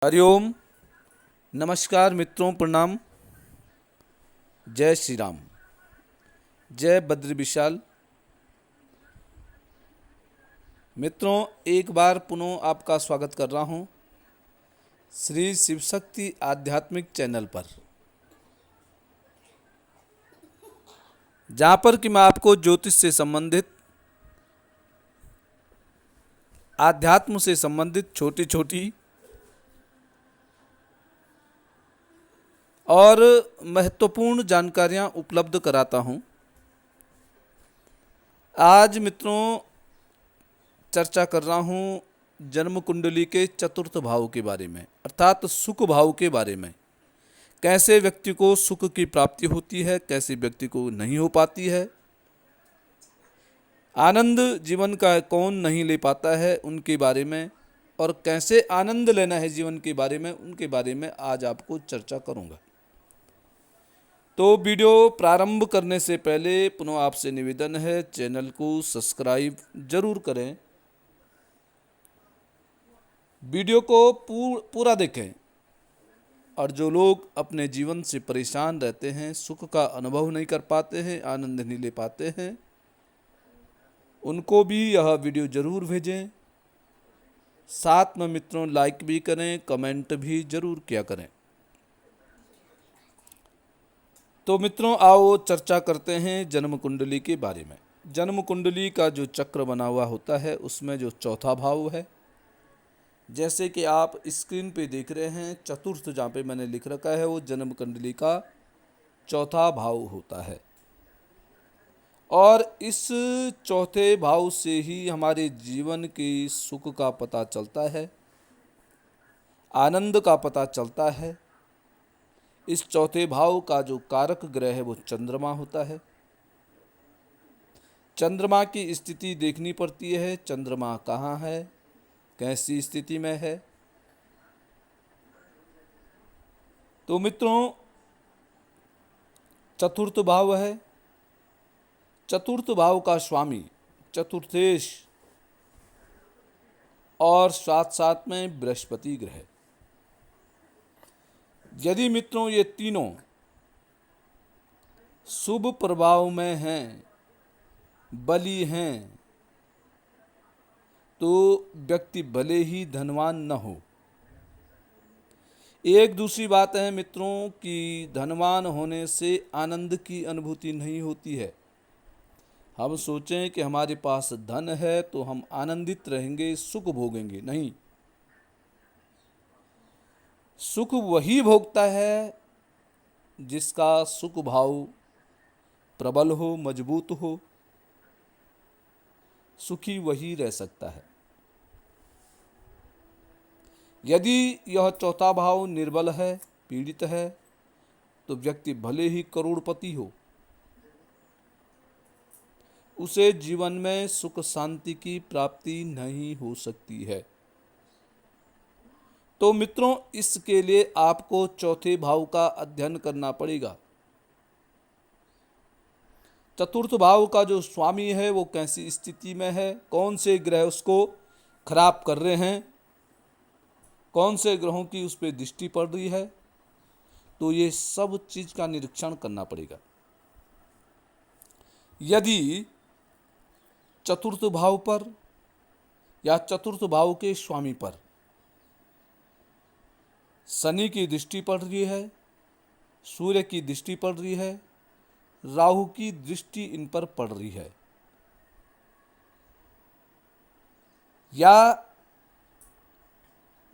हरिओम। नमस्कार मित्रों, प्रणाम। जय श्री राम। जय बद्री विशाल। मित्रों, एक बार पुनः आपका स्वागत कर रहा हूं श्री शिव शक्ति आध्यात्मिक चैनल पर, जहां पर कि मैं आपको ज्योतिष से संबंधित, आध्यात्म से संबंधित छोटी छोटी और महत्वपूर्ण जानकारियां उपलब्ध कराता हूं। आज मित्रों चर्चा कर रहा हूं जन्म कुंडली के चतुर्थ भाव के बारे में, अर्थात सुख भाव के बारे में। कैसे व्यक्ति को सुख की प्राप्ति होती है, कैसे व्यक्ति को नहीं हो पाती है, आनंद जीवन का कौन नहीं ले पाता है उनके बारे में, और कैसे आनंद लेना है जीवन के बारे में, उनके बारे में आज आपको चर्चा करूंगा। तो वीडियो प्रारंभ करने से पहले पुनः आपसे निवेदन है, चैनल को सब्सक्राइब जरूर करें, वीडियो को पूरा देखें। और जो लोग अपने जीवन से परेशान रहते हैं, सुख का अनुभव नहीं कर पाते हैं, आनंद नहीं ले पाते हैं, उनको भी यह वीडियो जरूर भेजें। साथ में मित्रों लाइक भी करें, कमेंट भी जरूर किया करें। तो मित्रों आओ चर्चा करते हैं जन्म कुंडली के बारे में। जन्म कुंडली का जो चक्र बना हुआ होता है उसमें जो चौथा भाव है, जैसे कि आप स्क्रीन पे देख रहे हैं, चतुर्थ जहाँ पे मैंने लिख रखा है वो जन्म कुंडली का चौथा भाव होता है। और इस चौथे भाव से ही हमारे जीवन की सुख का पता चलता है, आनंद का पता चलता है। इस चौथे भाव का जो कारक ग्रह है वो चंद्रमा होता है। चंद्रमा की स्थिति देखनी पड़ती है, चंद्रमा कहाँ है, कैसी स्थिति में है। तो मित्रों चतुर्थ भाव है, चतुर्थ भाव का स्वामी चतुर्थेश और साथ साथ में बृहस्पति ग्रह। यदि मित्रों ये तीनों शुभ प्रभाव में हैं, बली हैं, तो व्यक्ति भले ही धनवान न हो। एक दूसरी बात है मित्रों कि धनवान होने से आनंद की अनुभूति नहीं होती है। हम सोचें कि हमारे पास धन है तो हम आनंदित रहेंगे, सुख भोगेंगे, नहीं। सुख वही भोगता है जिसका सुख भाव प्रबल हो, मजबूत हो। सुखी वही रह सकता है। यदि यह चौथा भाव निर्बल है, पीड़ित है, तो व्यक्ति भले ही करोड़पति हो, उसे जीवन में सुख शांति की प्राप्ति नहीं हो सकती है। तो मित्रों इसके लिए आपको चौथे भाव का अध्ययन करना पड़ेगा। चतुर्थ भाव का जो स्वामी है वो कैसी स्थिति में है, कौन से ग्रह उसको खराब कर रहे हैं, कौन से ग्रहों की उस पर दृष्टि पड़ रही है, तो ये सब चीज का निरीक्षण करना पड़ेगा। यदि चतुर्थ भाव पर या चतुर्थ भाव के स्वामी पर शनि की दृष्टि पड़ रही है, सूर्य की दृष्टि पड़ रही है, राहु की दृष्टि इन पर पड़ रही है, या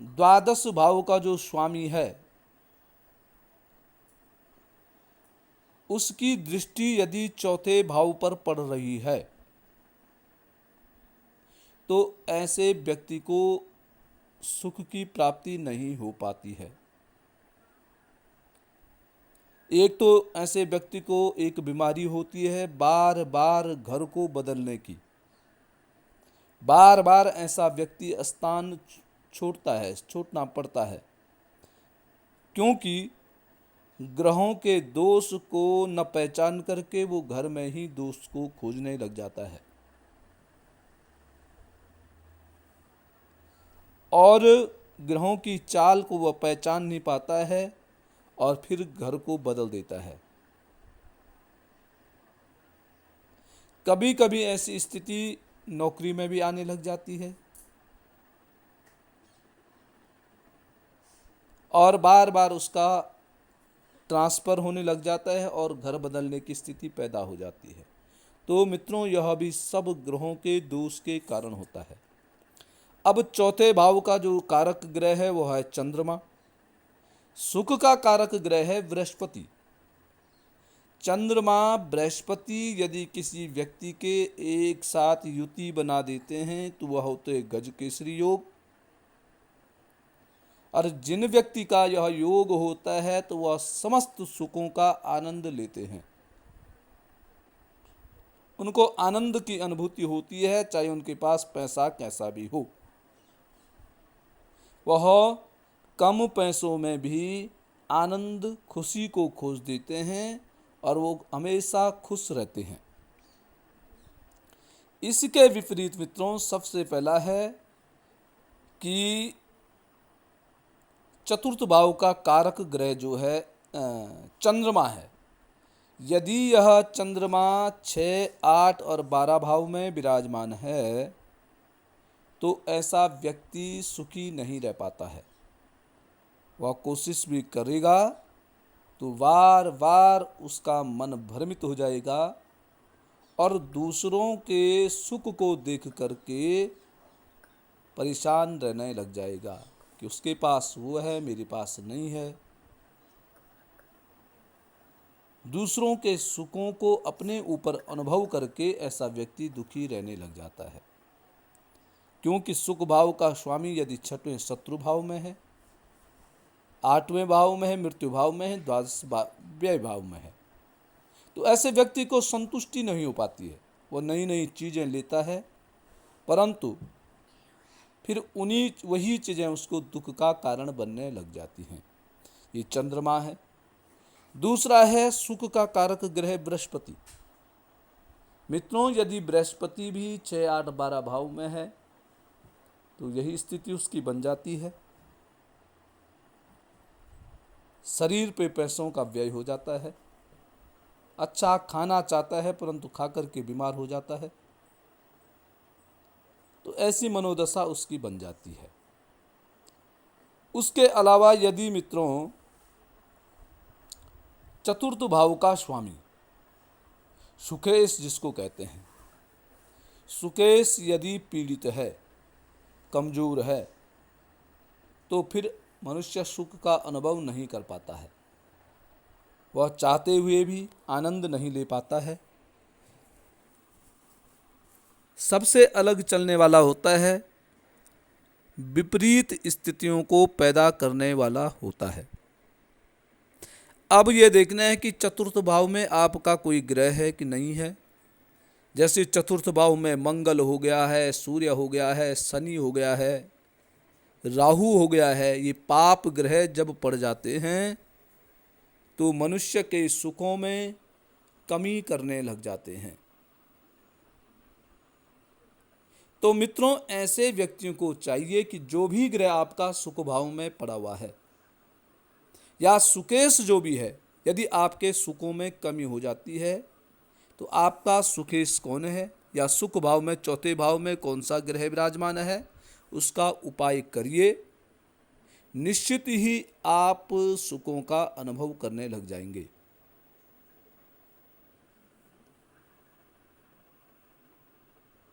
द्वादश भाव का जो स्वामी है उसकी दृष्टि यदि चौथे भाव पर पड़ रही है, तो ऐसे व्यक्ति को सुख की प्राप्ति नहीं हो पाती है। एक तो ऐसे व्यक्ति को एक बीमारी होती है बार बार घर को बदलने की। बार बार ऐसा व्यक्ति स्थान छोड़ना पड़ता है, क्योंकि ग्रहों के दोष को न पहचान करके वो घर में ही दोष को खोजने लग जाता है। और ग्रहों की चाल को वह पहचान नहीं पाता है और फिर घर को बदल देता है। कभी कभी ऐसी स्थिति नौकरी में भी आने लग जाती है और बार बार उसका ट्रांसफ़र होने लग जाता है और घर बदलने की स्थिति पैदा हो जाती है। तो मित्रों, यह भी सब ग्रहों के दोष के कारण होता है। अब चौथे भाव का जो कारक ग्रह है वह है चंद्रमा। सुख का कारक ग्रह है बृहस्पति। चंद्रमा बृहस्पति यदि किसी व्यक्ति के एक साथ युति बना देते हैं तो वह होते गज केसरी योग, और जिन व्यक्ति का यह योग होता है तो वह समस्त सुखों का आनंद लेते हैं। उनको आनंद की अनुभूति होती है, चाहे उनके पास पैसा कैसा भी हो। वह कम पैसों में भी आनंद खुशी को खोज देते हैं और वो हमेशा खुश रहते हैं। इसके विपरीत मित्रों, सबसे पहला है कि चतुर्थ भाव का कारक ग्रह जो है चंद्रमा है। यदि यह चंद्रमा 6, 8 और 12 भाव में विराजमान है तो ऐसा व्यक्ति सुखी नहीं रह पाता है। वह कोशिश भी करेगा तो बार बार उसका मन भ्रमित हो जाएगा और दूसरों के सुख को देख करके परेशान रहने लग जाएगा कि उसके पास वो है, मेरे पास नहीं है। दूसरों के सुखों को अपने ऊपर अनुभव करके ऐसा व्यक्ति दुखी रहने लग जाता है, क्योंकि सुख भाव का स्वामी यदि 6वें शत्रु भाव में है, 8वें भाव में है, मृत्यु भाव में है, 12 व्यय भाव में है, तो ऐसे व्यक्ति को संतुष्टि नहीं हो पाती है। वो नई नई चीज़ें लेता है परंतु फिर वही चीज़ें उसको दुख का कारण बनने लग जाती हैं। ये चंद्रमा है। दूसरा है सुख का कारक ग्रह बृहस्पति। मित्रों, यदि बृहस्पति भी 6, 8, 12 भाव में है तो यही स्थिति उसकी बन जाती है। शरीर पे पैसों का व्यय हो जाता है। अच्छा खाना चाहता है परंतु खा करके बीमार हो जाता है। तो ऐसी मनोदशा उसकी बन जाती है। उसके अलावा यदि मित्रों चतुर्थ भाव का स्वामी सुकेश जिसको कहते हैं, सुकेश यदि पीड़ित है, कमजोर है, तो फिर मनुष्य सुख का अनुभव नहीं कर पाता है। वह चाहते हुए भी आनंद नहीं ले पाता है। सबसे अलग चलने वाला होता है, विपरीत स्थितियों को पैदा करने वाला होता है। अब यह देखना है कि चतुर्थ भाव में आपका कोई ग्रह है कि नहीं है। जैसे चतुर्थ भाव में मंगल हो गया है, सूर्य हो गया है, शनि हो गया है, राहु हो गया है। ये पाप ग्रह जब पड़ जाते हैं तो मनुष्य के सुखों में कमी करने लग जाते हैं। तो मित्रों, ऐसे व्यक्तियों को चाहिए कि जो भी ग्रह आपका सुख भाव में पड़ा हुआ है या सुकेश जो भी है, यदि आपके सुखों में कमी हो जाती है तो आपका सुकेश कौन है या सुख भाव में चौथे भाव में कौन सा ग्रह विराजमान है, उसका उपाय करिए। निश्चित ही आप सुखों का अनुभव करने लग जाएंगे।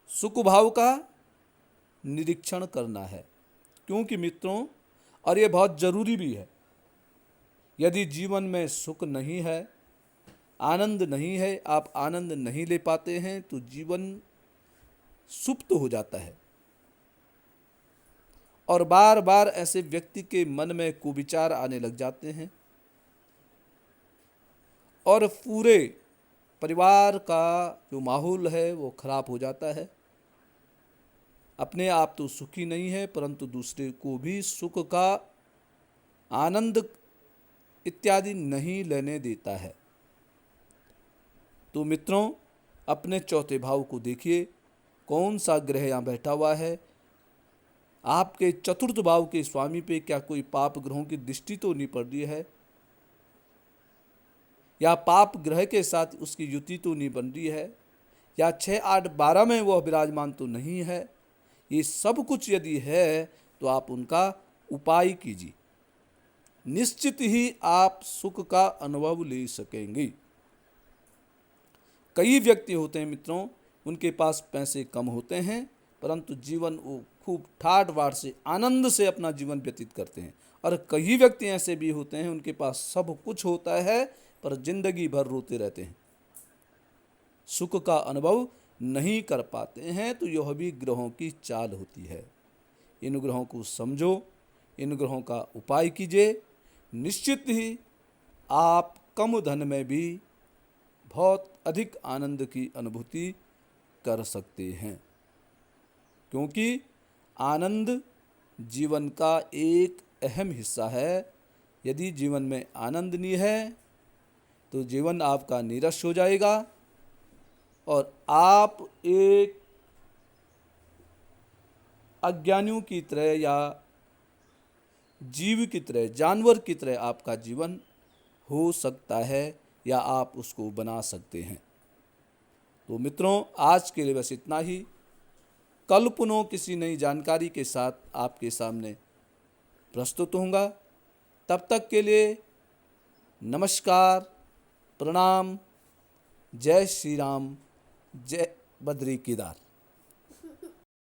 सुख भाव का निरीक्षण करना है, क्योंकि मित्रों, और ये बहुत जरूरी भी है, यदि जीवन में सुख नहीं है, आनंद नहीं है, आप आनंद नहीं ले पाते हैं तो जीवन सुप्त हो जाता है और बार बार ऐसे व्यक्ति के मन में कुविचार आने लग जाते हैं और पूरे परिवार का जो माहौल है वो खराब हो जाता है। अपने आप तो सुखी नहीं है परंतु दूसरे को भी सुख का आनंद इत्यादि नहीं लेने देता है। तो मित्रों, अपने चौथे भाव को देखिए, कौन सा ग्रह यहाँ बैठा हुआ है, आपके चतुर्थ भाव के स्वामी पे क्या कोई पाप ग्रहों की दृष्टि तो नहीं पड़ रही है, या पाप ग्रह के साथ उसकी युति तो नहीं बन रही है, या 6, 8, 12 में वह विराजमान तो नहीं है। ये सब कुछ यदि है तो आप उनका उपाय कीजिए, निश्चित ही आप सुख का अनुभव ले सकेंगे। कई व्यक्ति होते हैं मित्रों, उनके पास पैसे कम होते हैं परंतु जीवन वो खूब ठाठ बाट से आनंद से अपना जीवन व्यतीत करते हैं, और कई व्यक्ति ऐसे भी होते हैं उनके पास सब कुछ होता है पर जिंदगी भर रोते रहते हैं, सुख का अनुभव नहीं कर पाते हैं। तो यह भी ग्रहों की चाल होती है। इन ग्रहों को समझो, इन ग्रहों का उपाय कीजिए, निश्चित ही आप कम धन में भी बहुत अधिक आनंद की अनुभूति कर सकते हैं, क्योंकि आनंद जीवन का एक अहम हिस्सा है। यदि जीवन में आनंद नहीं है तो जीवन आपका नीरस हो जाएगा और आप एक अज्ञानियों की तरह या जीव की तरह, जानवर की तरह आपका जीवन हो सकता है या आप उसको बना सकते हैं। तो मित्रों, आज के लिए बस इतना ही। कल पुनः किसी नई जानकारी के साथ आपके सामने प्रस्तुत होऊंगा। तब तक के लिए नमस्कार, प्रणाम, जय श्री राम, जय बद्री केदार।